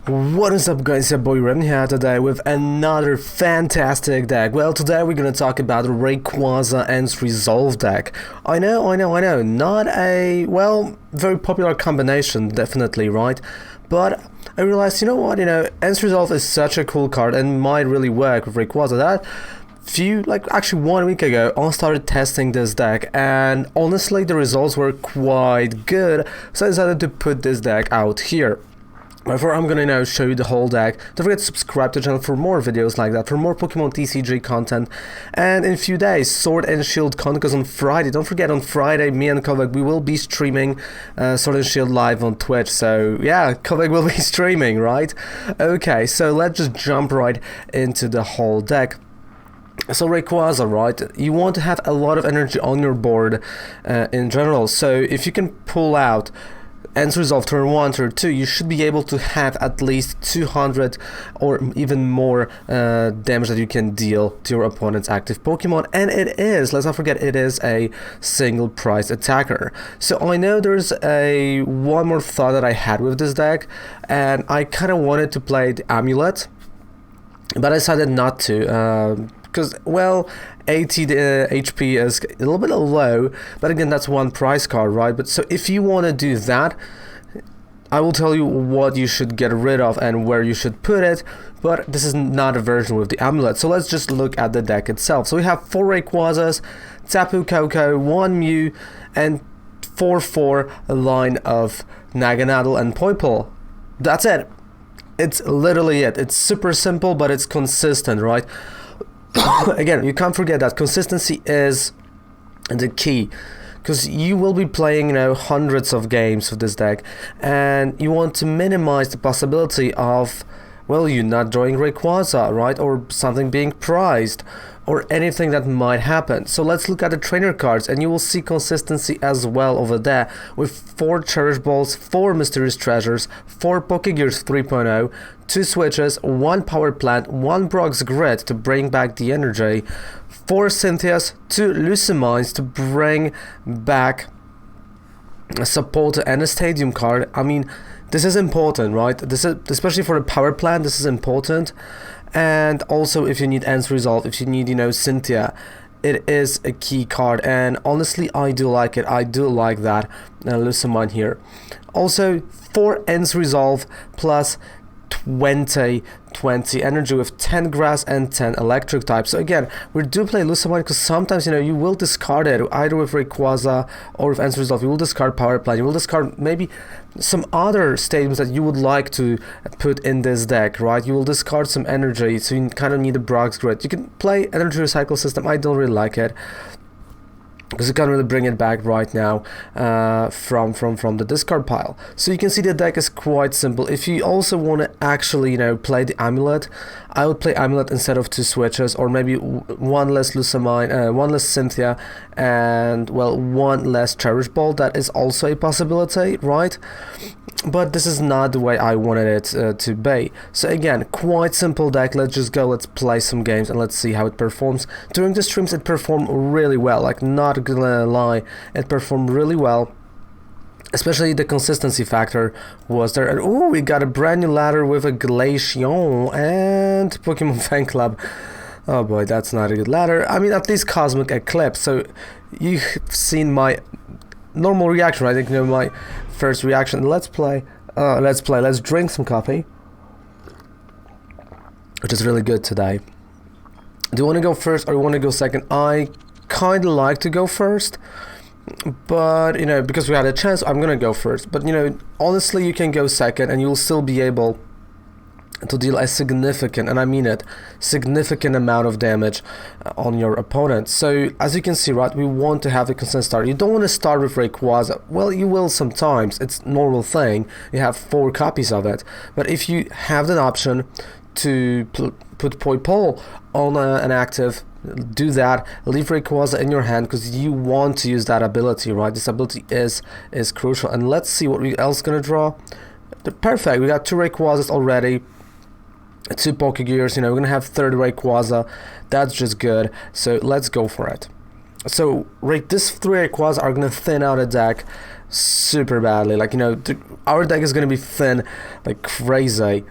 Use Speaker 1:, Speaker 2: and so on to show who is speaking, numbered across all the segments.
Speaker 1: What is up guys, your boy Ren here today with another fantastic deck. Well, today we're gonna talk about the Rayquaza Ends Resolve deck. I know, not a, well, very popular combination, definitely, right? But I realized, you know what, Ends Resolve is such a cool card and might really work with Rayquaza. That actually 1 week ago, I started testing this deck, and honestly, the results were quite good, so I decided to put this deck out here. Therefore, I'm gonna now show you the whole deck. Don't forget to subscribe to the channel for more videos like that, for more Pokemon TCG content. And in a few days, Sword and Shield content goes on Friday. Don't forget, on Friday, me and Kovac, we will be streaming Sword and Shield live on Twitch. So yeah, Kovac will be streaming, right? Okay, so let's just jump right into the whole deck. So Rayquaza, right, you want to have a lot of energy on your board in general. So if you can pull out Ends Resolve turn 1, turn 2, you should be able to have at least 200 or even more damage that you can deal to your opponent's active Pokemon. And it is, let's not forget, it is a single prize attacker. So I know there's one more thought that I had with this deck, and I kind of wanted to play the Amulet, but I decided not to. Because, well, 80 HP is a little bit low, but again, that's one prize card, right? But so if you want to do that, I will tell you what you should get rid of and where you should put it, but this is not a version with the Amulet. So let's just look at the deck itself. So we have 4 Rayquazas, Tapu Koko, 1 Mew, and 4/4 a line of Naganadel and Poipole. That's it. It's literally it. It's super simple, but it's consistent, right? Again, you can't forget that consistency is the key, because you will be playing, hundreds of games with this deck, and you want to minimize the possibility of, well, you not drawing Rayquaza, right, or something being prized, or anything that might happen. So let's look at the trainer cards, and you will see consistency as well over there, with 4 Cherish Balls, 4 Mysterious Treasures, 4 Pokégears 3.0, 2 Switches, 1 Power Plant, 1 Brock's Grid to bring back the energy, 4 Cynthias, 2 Lusamines to bring back a supporter and a stadium card. I mean, this is important, right? This is, especially for the Power Plant, this is important. And also, if you need Ends Resolve, if you need, Cynthia, it is a key card. And honestly, I do like it. I do like that Lusamine here. Also, 4 Ends Resolve plus 20 energy with 10 grass and 10 electric type. So again, we do play Lusamine because sometimes, you will discard it either with Rayquaza or with Ends Resolve. You will discard Power Plant, you will discard maybe some other stadiums that you would like to put in this deck, right? You will discard some energy, so you kind of need a Brock's Grid. You can play Energy Recycle System. I don't really like it, because you can't really bring it back right now from the discard pile. So you can see the deck is quite simple. If you also want to actually, play the Amulet, I would play Amulet instead of 2 Switches, or maybe 1 less Lusamine, 1 less Cynthia, and, well, 1 less Cherish Ball. That is also a possibility, right? But this is not the way I wanted it to be. So again, quite simple deck. Let's just go, let's play some games, and let's see how it performs. During the streams, it performed really well, like, not gonna lie, it performed really well. Especially the consistency factor was there. And ooh, we got a brand new ladder with a Glaceon and Pokemon Fan Club. Oh boy, that's not a good ladder. I mean, at least Cosmic Eclipse. So you've seen my normal reaction, right? I think, my first reaction. Let's drink some coffee, which is really good today. Do you want to go first or you want to go second? I kind of like to go first, but because we had a chance, I'm gonna go first. But honestly, you can go second and you'll still be able to deal a significant, and I mean it, significant amount of damage on your opponent. So as you can see, right, we want to have a consistent start. You don't want to start with Rayquaza. Well, you will sometimes, it's a normal thing. You have 4 copies of it, but if you have the option to put Poipole on an active, do that. Leave Rayquaza in your hand because you want to use that ability, right? This ability is crucial. And let's see what we else gonna draw. Perfect. We got 2 Rayquazas already, 2 Pokégears. We're gonna have 3rd Rayquaza. That's just good. So let's go for it. So this 3 Rayquaza are gonna thin out a deck super badly. Like, you know, our deck is gonna be thin like crazy.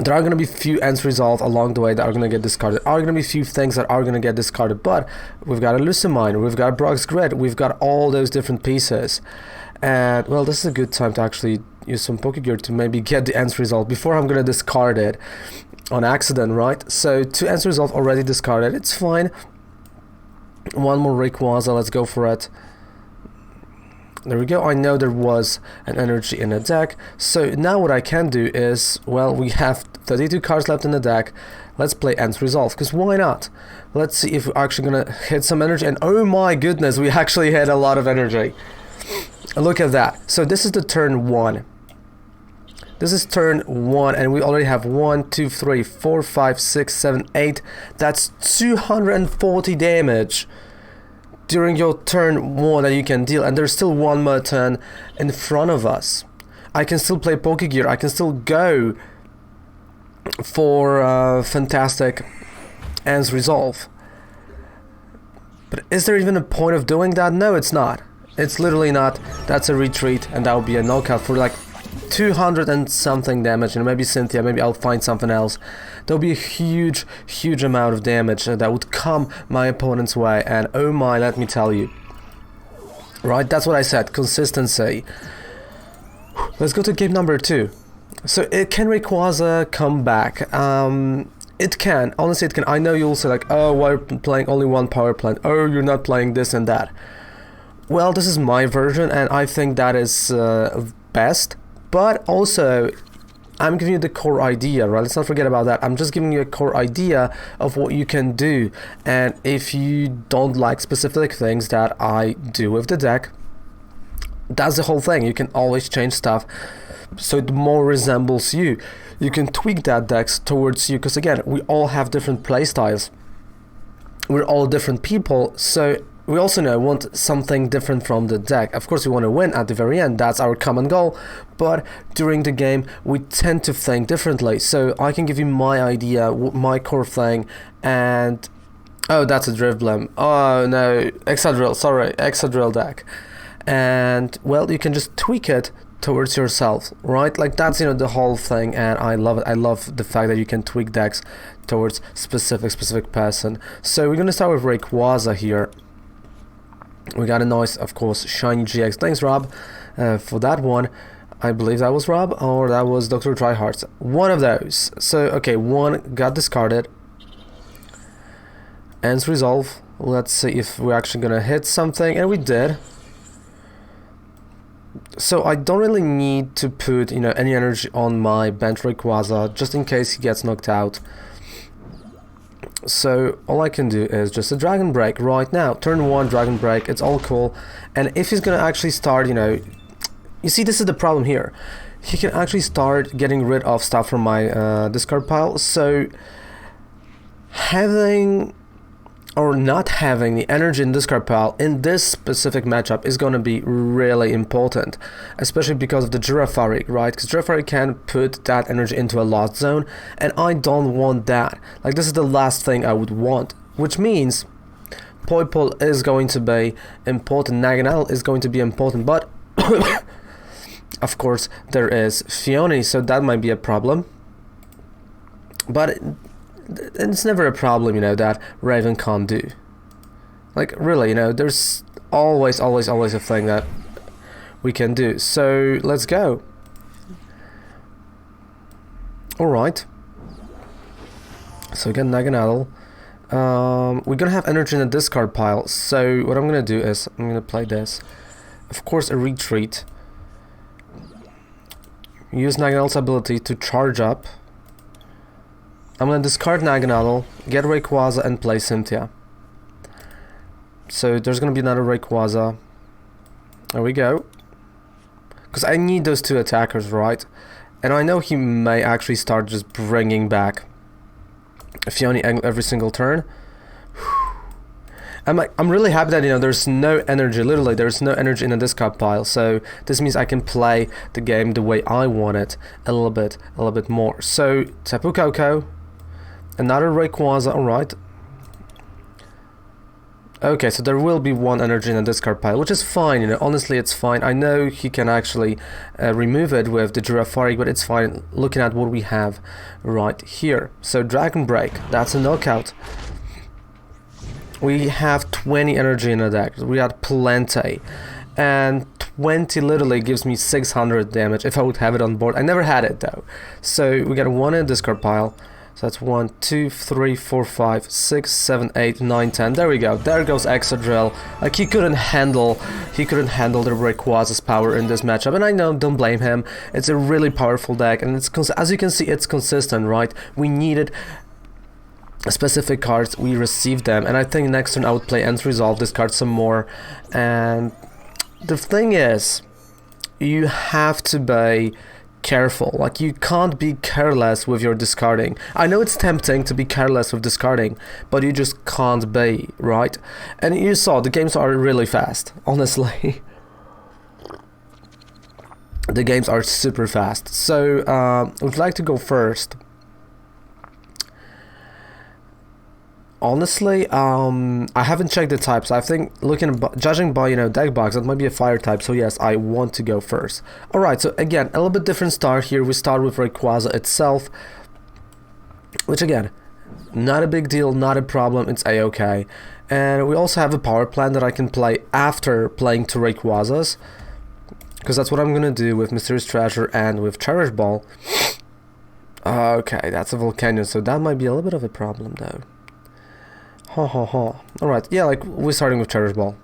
Speaker 1: There are going to be few ends resolved along the way that are going to get discarded. There are going to be few things that are going to get discarded, but we've got a Lusamine, we've got Brock's Grid, we've got all those different pieces. And, well, this is a good time to actually use some Pokégear to maybe get the ends resolved before I'm going to discard it on accident, right? So, 2 ends resolved already discarded, it's fine. One more Rayquaza, let's go for it. There we go. I know there was an energy in the deck. So now what I can do is, well, we have 32 cards left in the deck. Let's play Ends Resolve, because why not? Let's see if we're actually going to hit some energy. And oh my goodness, we actually hit a lot of energy. Look at that. So this is the turn 1. This is turn 1, and we already have 1, 2, 3, 4, 5, 6, 7, 8. That's 240 damage during your turn 1 that you can deal, and there's still one more turn in front of us. I can still play Pokégear, I can still go for fantastic Ends Resolve. But is there even a point of doing that? No, it's not. It's literally not. That's a retreat, and that would be a knockout for like 200 and something damage. And maybe Cynthia, maybe I'll find something else. There'll be a huge amount of damage that would come my opponent's way, and oh my, let me tell you. Right, that's what I said, consistency. Let's go to game number 2. So, can Rayquaza come back? It can, honestly it can. I know you'll say like, oh, why are you playing only one power plant? Oh, you're not playing this and that. Well, this is my version, and I think that is best. But also, I'm giving you the core idea, right? Let's not forget about that. I'm just giving you a core idea of what you can do. And if you don't like specific things that I do with the deck, that's the whole thing. You can always change stuff so it more resembles you. You can tweak that deck towards you, because again, we all have different play styles. We're all different people, so we also want something different from the deck. Of course, we want to win at the very end. That's our common goal. But during the game, we tend to think differently. So I can give you my idea, my core thing, and oh, that's a Drifblim. Oh no, Excadrill. Sorry, Excadrill deck. And well, you can just tweak it towards yourself, right? Like that's the whole thing, and I love it. I love the fact that you can tweak decks towards specific person. So we're gonna start with Rayquaza here. We got a nice, of course, shiny GX. Thanks, Rob, for that one. I believe that was Rob, or that was Dr. Tryhards. One of those. So, okay, one got discarded. Ends Resolve. Let's see if we're actually gonna hit something, and we did. So I don't really need to put, any energy on my bench Rayquaza, just in case he gets knocked out. So all I can do is just a Dragon Break right now. Turn 1, Dragon Break, it's all cool. And if he's gonna actually start, you see, this is the problem here. He can actually start getting rid of stuff from my discard pile. So having or not having the energy in discard pile in this specific matchup is going to be really important, especially because of the Girafarig, right? Because Girafarig can put that energy into a lost zone, and I don't want that. Like, this is the last thing I would want, which means Poipole is going to be important, Naganadel is going to be important, but of course there is Phione, so that might be a problem. But it's never a problem, that Raven can't do. Like, really, there's always a thing that we can do. So, let's go. Alright. So, again, Naganadel. We're gonna have energy in the discard pile. So, what I'm gonna do is, I'm gonna play this. Of course, a retreat. Use Nagadel's ability to charge up. I'm going to discard Naganadel, get Rayquaza, and play Cynthia. So there's going to be another Rayquaza. There we go. Because I need those two attackers, right? And I know he may actually start just bringing back Phione every single turn. I'm really happy that, there's no energy, literally, there's no energy in the discard pile, so this means I can play the game the way I want it a little bit more. So, Tapu Koko, another Rayquaza, alright. Okay, so there will be one energy in the discard pile, which is fine, you know, honestly it's fine. I know he can actually remove it with the Girafari, but it's fine looking at what we have right here. So Dragon Break, that's a knockout. We have 20 energy in the deck, we had plenty. And 20 literally gives me 600 damage if I would have it on board. I never had it though. So we got one in the discard pile. So that's 1, 2, 3, 4, 5, 6, 7, 8, 9, 10. There we go. There goes Exadrill. Like he couldn't handle the Rayquaza's power in this matchup, and I know, don't blame him. It's a really powerful deck, and it's as you can see, it's consistent, right? We needed specific cards, we received them, and I think next turn I would play End Resolve, discard some more. And the thing is, you have to be careful. Like, you can't be careless with your discarding. I know it's tempting to be careless with discarding, but you just can't be, right? And you saw the games are really fast, honestly. The games are super fast. So I would like to go first. Honestly, I haven't checked the types. I think judging by, you know, deck box, that might be a fire type. So yes, I want to go first. All right. So again, a little bit different start here. We start with Rayquaza itself, which again, not a big deal, not a problem. It's a-okay. And we also have a power plant that I can play after playing two Rayquazas, because that's what I'm gonna do with Mysterious Treasure and with Cherish Ball. Okay, that's a Volcanion, so that might be a little bit of a problem though. Ha ha ha. Alright, yeah, like, we're starting with Cherish Ball.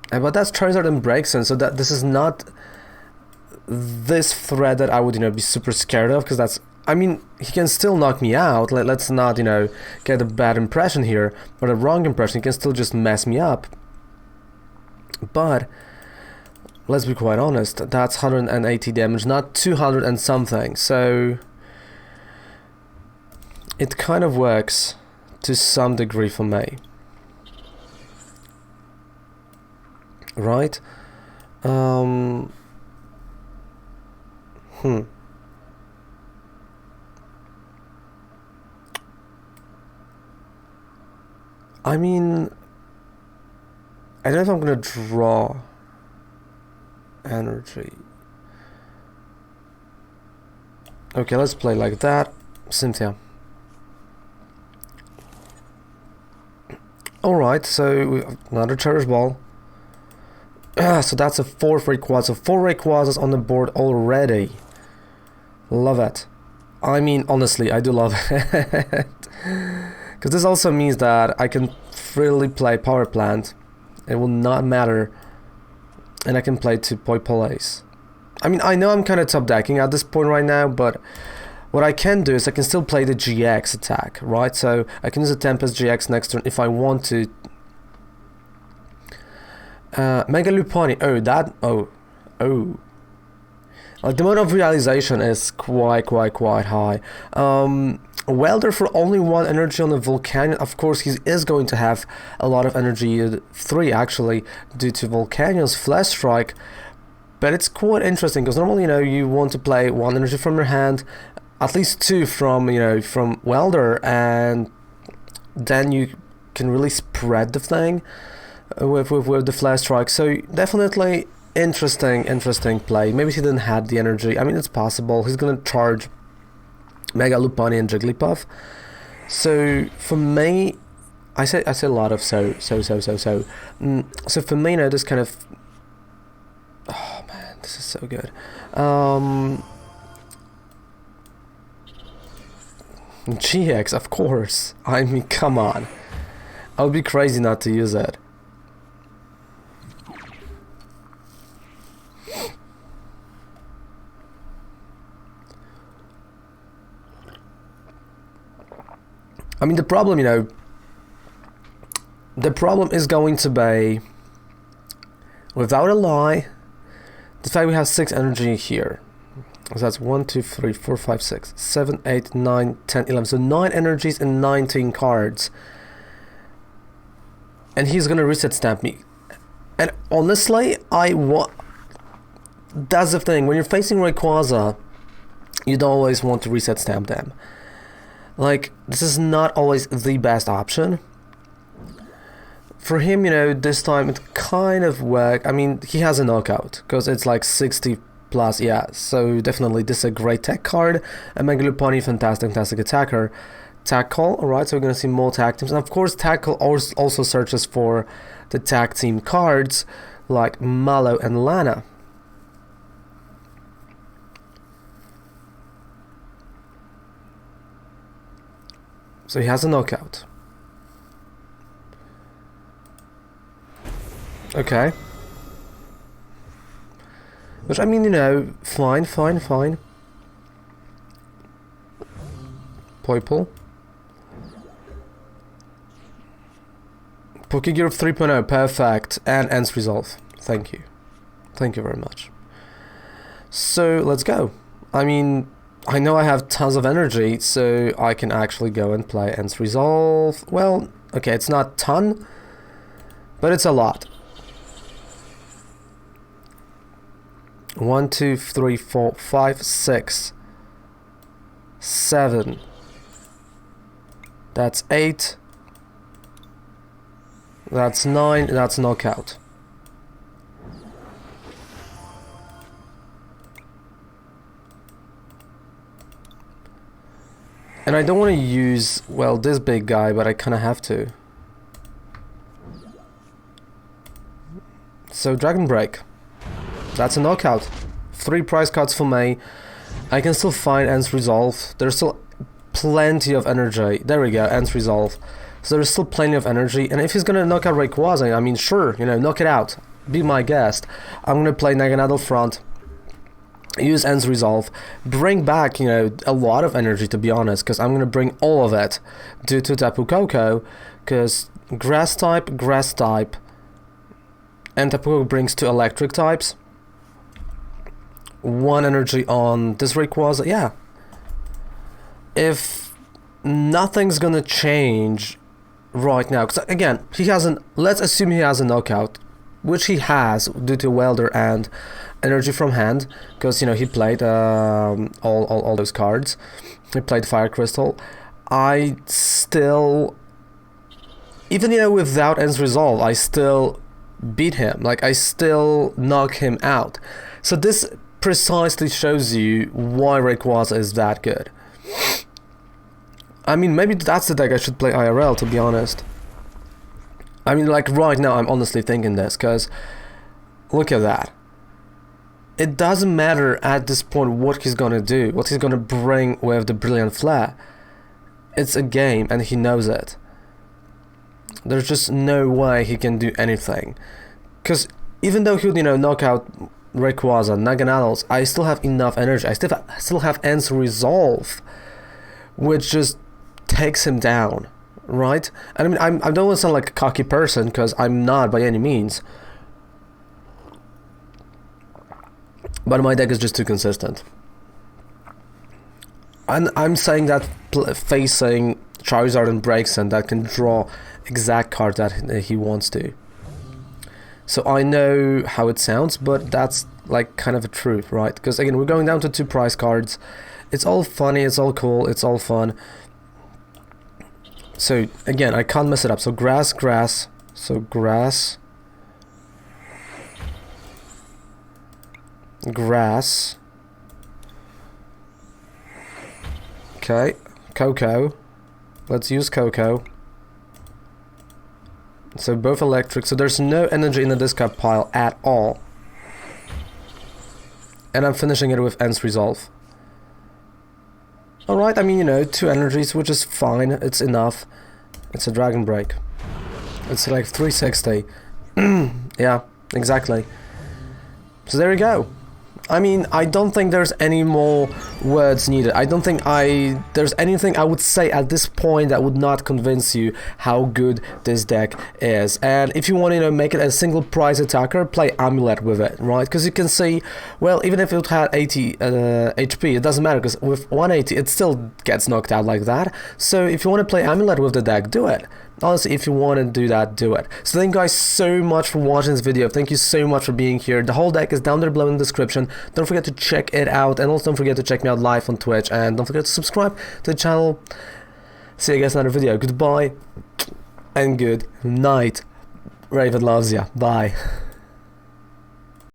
Speaker 1: But that's Charizard and Braixen, so that this is not this threat that I would, you know, be super scared of, because that's, I mean, he can still knock me out. Let's not, you know, get a bad impression here, or a wrong impression. He can still just mess me up. But let's be quite honest, that's 180 damage, not 200 and something, so it kind of works to some degree for me. Right? I mean, I don't know if I'm gonna draw energy. Okay, let's play like that. Cynthia. Alright, so another Cherish Ball. So that's a 4th Rayquaza. So 4 Rayquazas on the board already. Love it. I mean, honestly, I do love it. Because this also means that I can freely play Power Plant. It will not matter. And I can play 2 Poipoles. I mean, I know I'm kind of top decking at this point right now, but what I can do is I can still play the GX attack, right? So I can use a Tempest GX next turn if I want to. Mega Lopunny. Oh. Like, the mode of realization is quite high. Welder for only 1 energy on the Volcanion. Of course, he is going to have a lot of energy, 3 actually, due to Volcanion's Flash Strike. But it's quite interesting, because normally, you know, you want to play 1 energy from your hand, at least 2 from, you know, from Welder, and then you can really spread the thing with the Flash Strike. So definitely interesting play. Maybe he didn't have the energy. I mean, it's possible. He's gonna charge Mega Lopunny and Jigglypuff. So for me, I say a lot of so for me, you know, this kind of, oh man, this is so good. GX, of course. I mean, come on. I would be crazy not to use it. I mean, the problem, you know, the problem is going to be, without a lie, the fact we have 6 energy here. So that's 1, 2, 3, 4, 5, 6, 7, 8, 9, 10, 11. So 9 energies and 19 cards. And he's gonna reset stamp me. And honestly, that's the thing. When you're facing Rayquaza, you don't always want to reset stamp them. Like, this is not always the best option. For him, you know, this time it kind of worked. I mean, he has a knockout, because it's like 60 plus, yeah, so definitely this is a great tech card. And Megalopony, fantastic attacker. Tackle, alright, so we're gonna see more tag teams. And of course, Tackle also searches for the tag team cards, like Mallow and Lana. So he has a knockout. Okay. Which, I mean, you know, fine. Poipole. Pokégear 3.0, perfect, and ends resolve. Thank you very much. So let's go. I mean, I know I have tons of energy, so I can actually go and play ends resolve. Well, okay, it's not ton, but it's a lot. 1, 2, 3, 4, 5, 6, 7. That's 8. That's 9. That's knockout. And I don't want to use, well, this big guy, but I kind of have to. So Dragon Break. That's a knockout. 3 prize cards for me. I can still find ends resolve. There's still plenty of energy. There we go, ends resolve. So there's still plenty of energy. And if he's gonna knock out Rayquaza, I mean, sure, you know, knock it out. Be my guest. I'm gonna play Naganadel front. Use ends resolve. Bring back, you know, a lot of energy, to be honest, because I'm gonna bring all of it due to Tapu Koko, because grass type, and Tapu Koko brings 2 electric types. 1 energy on this Rayquaza, yeah. If nothing's gonna change right now, because again, he hasn't, let's assume he has a knockout, which he has due to Welder and energy from hand, because, you know, he played all those cards. He played Fire Crystal. I still, even, you know, without ends resolve, I still beat him. Like, I still knock him out. So this precisely shows you why Rayquaza is that good. I mean, maybe that's the deck I should play IRL, to be honest. I mean, like, right now I'm honestly thinking this, because look at that. It doesn't matter at this point what he's gonna do, what he's gonna bring with the Brilliant Flare. It's a game, and he knows it. There's just no way he can do anything. Because even though he would, you know, knock out Rayquaza, Naganadels, I still have enough energy. I still have ends resolve, which just takes him down, right? And I mean, I don't want to sound like a cocky person, because I'm not by any means. But my deck is just too consistent. And I'm saying that facing Charizard and Braixen that can draw exact cards that he wants to. So I know how it sounds, but that's like kind of a truth, right? Because again, we're going down to 2 prize cards. It's all funny, it's all cool, it's all fun. So again, I can't mess it up. So grass. So grass. Okay, Koko. Let's use Koko. So both electric, so there's no energy in the discard pile at all. And I'm finishing it with ends resolve. Alright, I mean, you know, 2 energies, which is fine, it's enough. It's a Dragon Break. It's like 360. Yeah, exactly. So there you go. I mean, I don't think there's any more words needed. I don't think there's anything I would say at this point that would not convince you how good this deck is. And if you want to, you know, make it a single prize attacker, play Amulet with it, right? Because you can see, well, even if it had 80 HP, it doesn't matter, because with 180 it still gets knocked out like that. So if you want to play Amulet with the deck, do it. Honestly, if you want to do that, do it. So thank you guys so much for watching this video. Thank you so much for being here. The whole deck is down there below in the description. Don't forget to check it out, and also don't forget to check me out live on Twitch, and don't forget to subscribe to the channel. See you guys in another video. Goodbye and good night. Raven loves ya. Bye.